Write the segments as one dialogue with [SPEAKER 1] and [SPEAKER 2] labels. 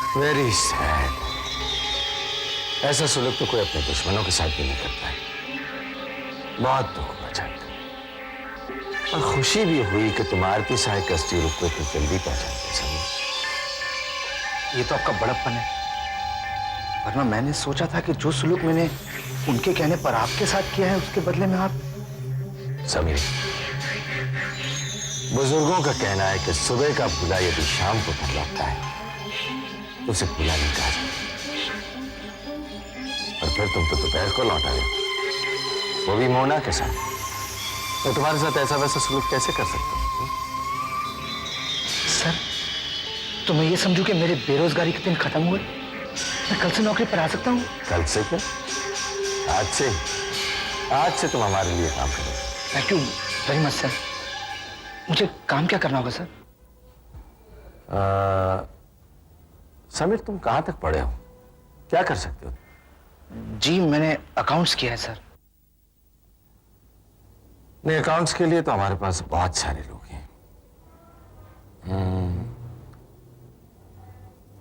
[SPEAKER 1] Very sad. ऐसा सुलूक तो कोई अपने दुश्मनों के साथ भी नहीं करता है। बहुत दुख हुआ जानकर, और खुशी भी हुई कि तुम आरती साहब के असली रूप को इतनी जल्दी पहचानते समीर।
[SPEAKER 2] ये तो आपका बड़प्पन है, वरना मैंने सोचा था कि जो सुलूक मैंने उनके कहने पर आपके साथ किया है उसके बदले में आप।
[SPEAKER 1] समीर, बुजुर्गों का कहना है कि सुबह का भूला यदि शाम को घर लौटता है तो उसे भूला नहीं कहा जाता। और फिर तुम तो दोपहर को लौटा गए, वो भी मोना के साथ। मैं तुम्हारे साथ ऐसा वैसा सलूक कैसे कर सकता हूं?
[SPEAKER 2] सर, तो मैं ये समझूं कि मेरे बेरोजगारी के दिन खत्म हुए, मैं कल से नौकरी पर आ सकता हूँ?
[SPEAKER 1] कल से क्या, आज से तुम हमारे लिए काम करो।
[SPEAKER 2] Thank you very much sir. मुझे काम क्या करना होगा सर?
[SPEAKER 1] समीर, तुम कहां तक पढ़े हो, क्या कर सकते हो?
[SPEAKER 2] जी, मैंने अकाउंट्स किया है सर।
[SPEAKER 1] नहीं, अकाउंट्स के लिए तो हमारे पास बहुत सारे लोग हैं।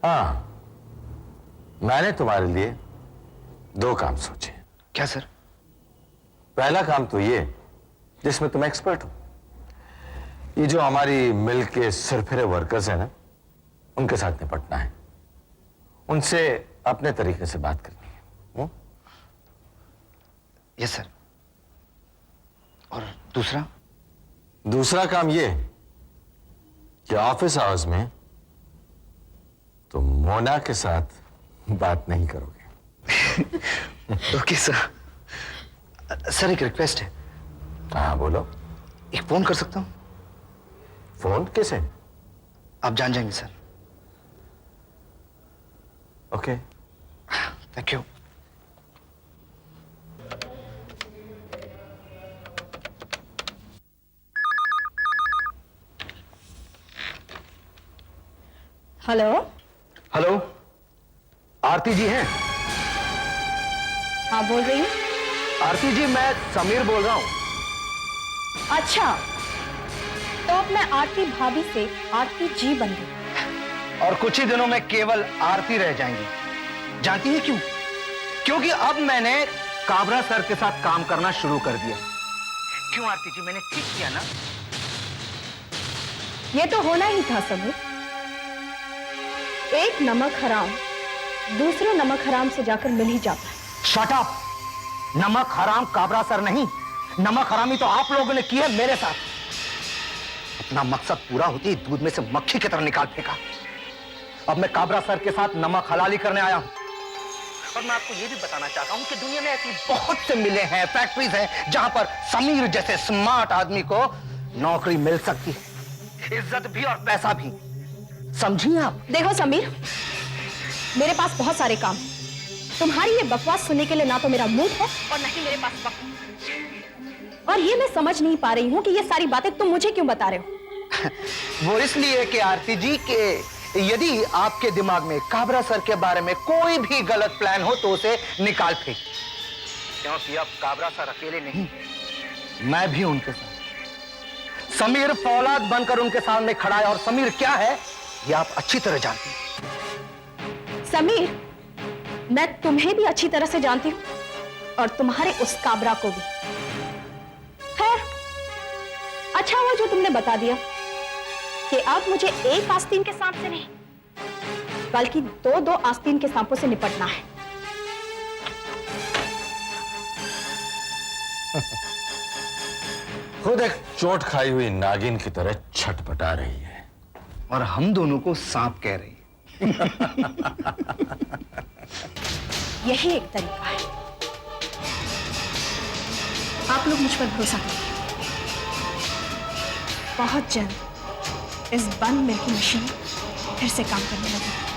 [SPEAKER 1] हाँ, मैंने तुम्हारे लिए 2 काम सोचे।
[SPEAKER 2] क्या सर?
[SPEAKER 1] पहला काम तो ये जिसमें तुम एक्सपर्ट हो, ये जो हमारी मिल के सिरफिरे वर्कर्स हैं ना, उनके साथ निपटना है, उनसे अपने तरीके से बात करनी है।
[SPEAKER 2] Yes sir. और दूसरा?
[SPEAKER 1] दूसरा काम ये कि ऑफिस आवर्स में तुम मोना के साथ बात नहीं करोगे।
[SPEAKER 2] Okay sir. सर, एक रिक्वेस्ट है।
[SPEAKER 1] हाँ, बोलो।
[SPEAKER 2] एक फोन कर सकता हूँ?
[SPEAKER 1] फोन किसे?
[SPEAKER 2] आप जान जाएंगे sir.
[SPEAKER 1] Okay.
[SPEAKER 2] Thank you.
[SPEAKER 3] Hello.
[SPEAKER 2] Hello, Aarti ji हैं?
[SPEAKER 3] हाँ, बोल रही हूँ।
[SPEAKER 2] आरती जी, मैं समीर बोल रहा हूँ।
[SPEAKER 3] अच्छा, तो अब मैं आरती भाभी से आरती जी बन गई।
[SPEAKER 2] और कुछ ही दिनों में केवल आरती रह जाएंगी। जानती है क्यों? क्योंकि अब मैंने काबरा सर के साथ काम करना शुरू कर दिया। क्यों आरती जी, मैंने ठीक किया ना?
[SPEAKER 3] ये तो होना ही था समीर। एक नमक हराम दूसरे नमक हराम से जाकर मिल ही जाता है।
[SPEAKER 2] Shut up! नमक हराम काबरा सर नहीं, नमक हरामी तो आप लोगों ने की है मेरे साथ। अपना मकसद पूरा होती दूध में से मक्खी की तरह निकाल फेंका। अब मैं काबरा सर के साथ नमक हलाली करने आया हूं। और मैं आपको यह भी बताना चाहता हूं कि दुनिया में ऐसी बहुत से मिलें हैं, फैक्ट्रीज हैं, जहां पर समीर जैसे स्मार्ट आदमी को नौकरी मिल सकती है, इज्जत भी और पैसा भी। समझिए आप?
[SPEAKER 3] देखो समीर, मेरे पास बहुत सारे काम हैं। तुम्हारी ये बकवास सुनने के लिए ना तो मेरा मूड है और ना ही मेरे पास वक्त। और ये मैं समझ नहीं पा रही हूँ कि ये सारी बातें तुम मुझे क्यों बता रहे हो।
[SPEAKER 2] वो इसलिए कि आरती जी के यदि आपके दिमाग में काबरा सर के बारे में कोई भी गलत प्लान हो तो उसे निकाल फेंक। क्योंकि अब काबरा सर अकेले नहीं, मैं भी उनके साथ। समीर फौलाद बनकर उनके सामने खड़ा है, और समीर क्या है ये आप अच्छी तरह जानती हैं।
[SPEAKER 3] समीर, मैं तुम्हें भी अच्छी तरह से जानती हूँ और तुम्हारे उस काबरा को भी। खैर, अच्छा हुआ जो तुमने बता दिया कि अब मुझे एक आस्तीन के सांप से नहीं बल्कि 2-2 आस्तीन के सांपों से निपटना है।
[SPEAKER 1] खुद एक चोट खाई हुई नागिन की तरह छटपटा रही है
[SPEAKER 2] और हम दोनों को सांप कह रही है।
[SPEAKER 3] यही एक तरीका है। आप लोग मुझ पर भरोसा करिए। बहुत जल्द इस बंद मिल्की मशीन फिर से काम करने लगेगी।